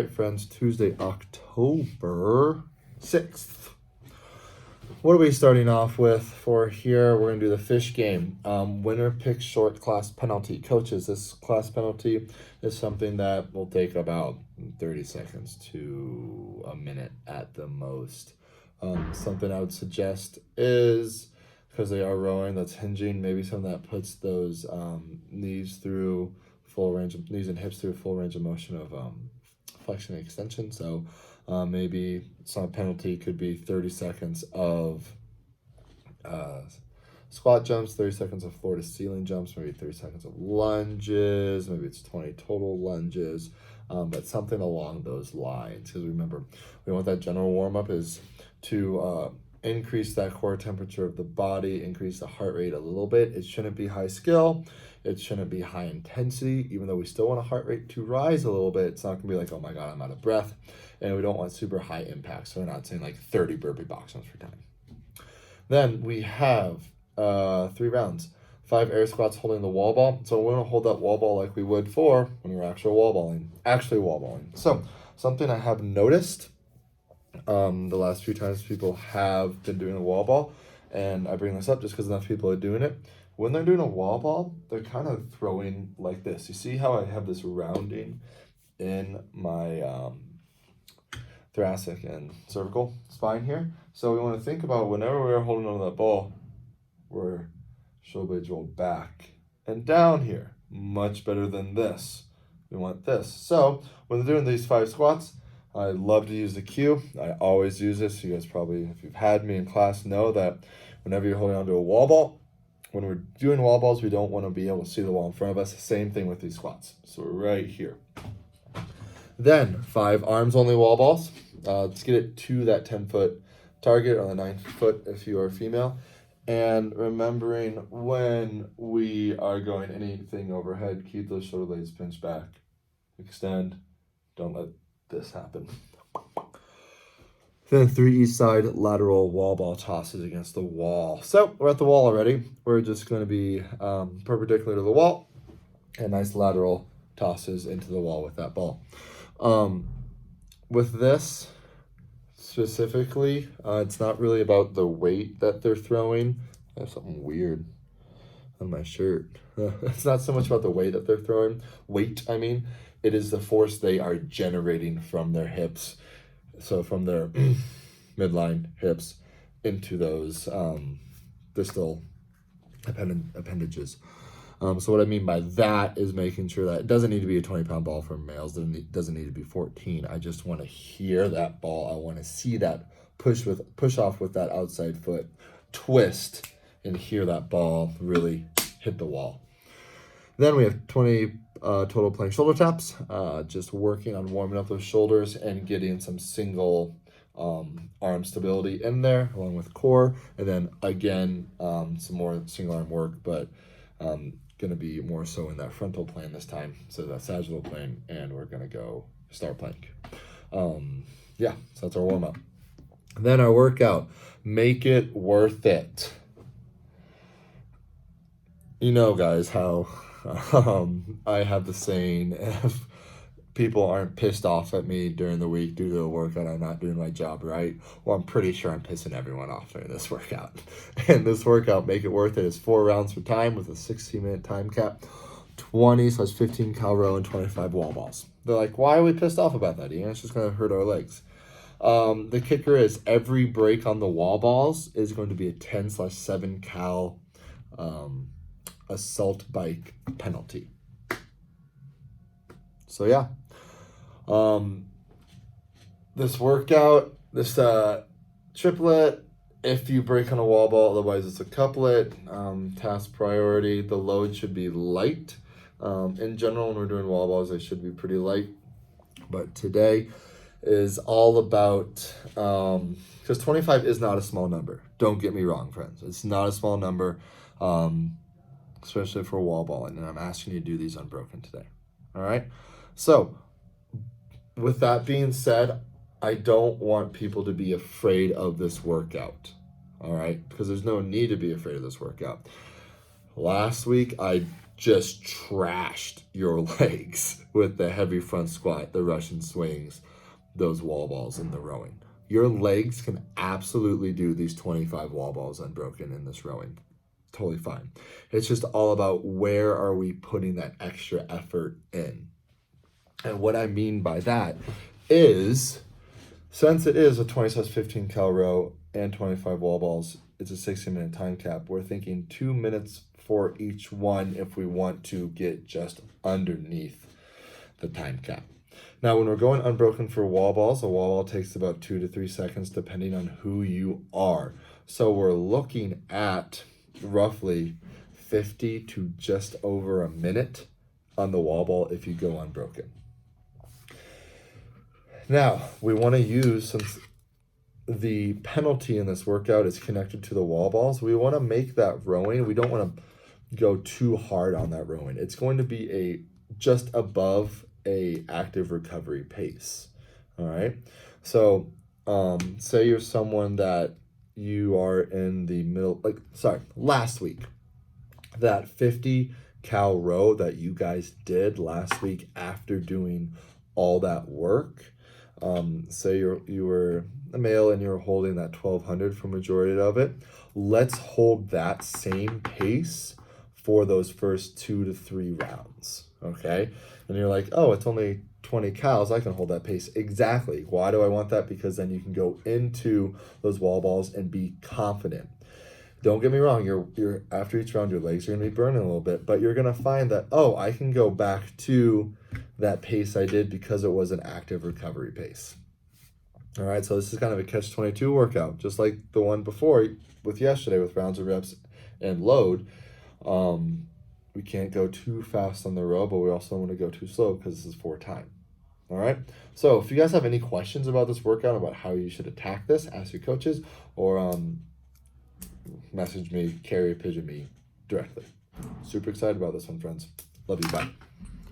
right, friends, Tuesday, October 6th. What are we starting off with for here? We're going to do the fish game. Winner picks short class penalty. Coaches, this class penalty is something that will take about 30 seconds to a minute at the most. Something I would suggest is, because they are rowing, that's hinging, maybe something that puts those knees through full range of, knees and hips through full range of motion of flexion and extension. So maybe some penalty could be 30 seconds of squat jumps, 30 seconds of floor to ceiling jumps, maybe 30 seconds of lunges, maybe it's 20 total lunges, but something along those lines. Because remember, we want that general warm-up is to increase that core temperature of the body, increase the heart rate a little bit. It shouldn't be high skill. It shouldn't be high intensity, even though we still want a heart rate to rise a little bit. It's not gonna be like, oh my God, I'm out of breath. And we don't want super high impact. So we're not saying like 30 burpee box jumps for time. Then we have 3 rounds. 5 air squats holding the wall ball. So we're gonna hold that wall ball like we would for when we're actually wall balling. So something I have noticed the last few times people have been doing a wall ball, and I bring this up just because enough people are doing it. When they're doing a wall ball, they're kind of throwing like this. You see how I have this rounding in my thoracic and cervical spine here? So we want to think about whenever we're holding on to that ball, we're shoulder blades rolled back and down here. Much better than this. We want this. So when they're doing these 5 squats, I love to use the cue. I always use this. You guys probably, if you've had me in class, know that whenever you're holding onto a wall ball, when we're doing wall balls, we don't want to be able to see the wall in front of us. Same thing with these squats. So we're right here. Then 5 arms only wall balls. Let's get it to that 10-foot target, or the 9-foot if you are female. And remembering when we are going anything overhead, keep those shoulder blades pinched back. Extend. Don't let this happen. Then 3 each side lateral wall ball tosses against the wall. So we're at the wall already. We're just going to be perpendicular to the wall and nice lateral tosses into the wall with that ball. With this specifically, it's not really about the weight that they're throwing. I have something weird on my shirt. It's not so much about the weight that they're throwing. It is the force they are generating from their hips. So from their midline hips into those distal appendages. So what I mean by that is making sure that it doesn't need to be a 20-pound ball for males. It doesn't need to be 14. I just want to hear that ball. I want to see that push off with that outside foot, twist, and hear that ball really hit the wall. Then we have 20 total plank shoulder taps, just working on warming up those shoulders and getting some single arm stability in there along with core. And then again, some more single arm work, but gonna be more so in that frontal plane this time. So that sagittal plane, and we're gonna go star plank. So that's our warm up. Then our workout, make it worth it. You know, guys, how I have the saying, if people aren't pissed off at me during the week due to a workout, I'm not doing my job right. Well, I'm pretty sure I'm pissing everyone off during this workout. And this workout, make it worth it, is 4 rounds for time with a 16-minute time cap, 20/15 cal row, and 25 wall balls. They're like, why are we pissed off about that, Ian? It's just going to hurt our legs. The kicker is every break on the wall balls is going to be a 10/7 cal assault bike penalty. So yeah, this workout, this triplet, if you break on a wall ball, otherwise it's a couplet. Task priority, the load should be light. In general, when we're doing wall balls, they should be pretty light, but today is all about, because 25 is not a small number. Don't get me wrong, friends. It's not a small number, especially for wall balling, and I'm asking you to do these unbroken today. All right? So, with that being said, I don't want people to be afraid of this workout. All right? Because there's no need to be afraid of this workout. Last week, I just trashed your legs with the heavy front squat, the Russian swings, those wall balls in the rowing. Your legs can absolutely do these 25 wall balls unbroken in this rowing. Totally fine. It's just all about where are we putting that extra effort in. And what I mean by that is, since it is a 20/15 cal row and 25 wall balls, it's a 60-minute time cap. We're thinking 2 minutes for each one if we want to get just underneath the time cap. Now, when we're going unbroken for wall balls, a wall ball takes about 2 to 3 seconds depending on who you are. So we're looking at roughly 50 to just over a minute on the wall ball if you go unbroken. Now, we want to use, since the penalty in this workout is connected to the wall balls, we want to make that rowing. We don't want to go too hard on that rowing. It's going to be a just above a active recovery pace. All right. So say you're someone that you are in the middle, last week, that 50 cal row that you guys did last week after doing all that work. Say you were a male and you're holding that 1200 for majority of it. Let's hold that same pace for those first 2 to 3 rounds. Okay. And you're like, oh, it's only 20 cals. I can hold that pace. Exactly. Why do I want that? Because then you can go into those wall balls and be confident. Don't get me wrong. You're after each round, your legs are going to be burning a little bit, but you're going to find that, oh, I can go back to that pace I did because it was an active recovery pace. All right. So this is kind of a catch-22 workout, just like the one before with yesterday with rounds of reps and load. We can't go too fast on the row, but we also don't want to go too slow because this is for time. All right. So if you guys have any questions about this workout, about how you should attack this, ask your coaches or message me, carrier pigeon me directly. Super excited about this one, friends. Love you. Bye.